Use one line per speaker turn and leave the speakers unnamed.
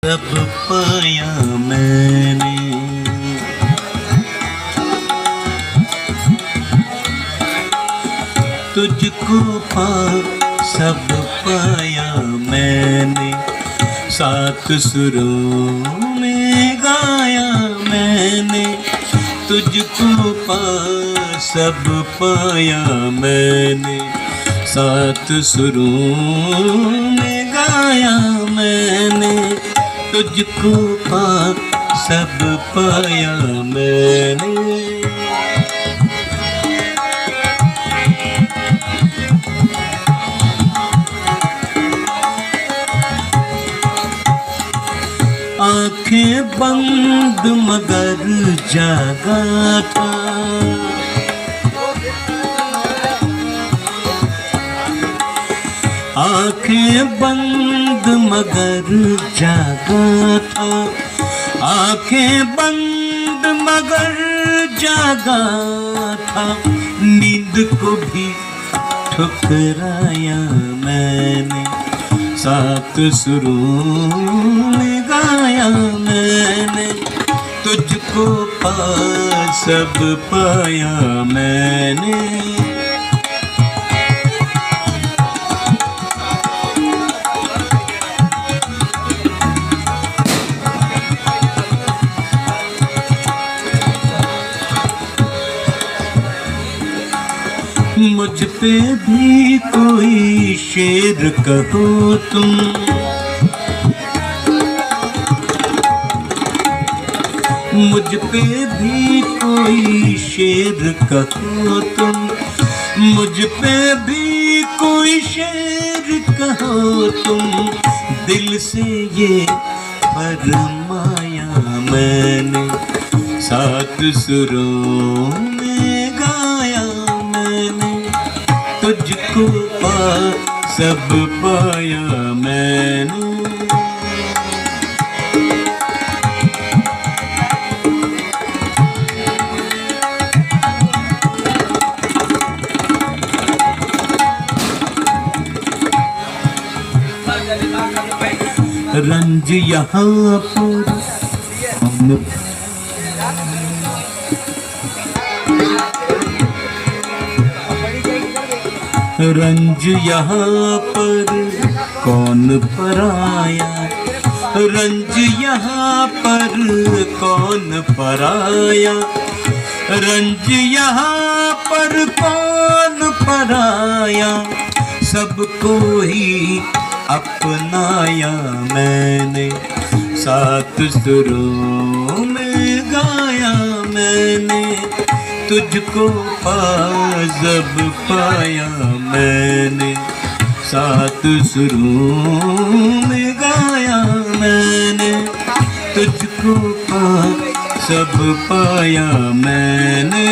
सब पाया मैंने, तुझको पा सब पाया मैंने, सात सुरों में गाया मैंने, तुझको पा सब पाया मैंने, सात सुरों में गाया मैंने, तुझको पा सब पाया मैंने। आंखें बंद मगर जागा था, आंखें बंद मगर जागा था, आंखें बंद मगर जागा था, नींद को भी ठुकराया मैंने, सात सुरों में गाया मैंने, तुझको पा सब पाया मैंने। मुझ पे भी कोई शेर कहो तुम, मुझ पे भी कोई शेर कहो तुम, मुझ पे भी कोई शेर कहो तुम, दिल से ये फरमाया मैंने, सात सुरों में गाया मैंने, तुझको पा सब पाया मैंने। रंज यहाँ पर रंज यहाँ पर कौन पराया, रंज यहाँ पर कौन पराया, रंज यहाँ पर कौन पराया, सबको ही अपनाया मैंने, सात सुरों में गाया मैंने, तुझको पा सब पाया मैंने, सात सुरों में गाया मैंने, तुझको पा सब पाया मैंने।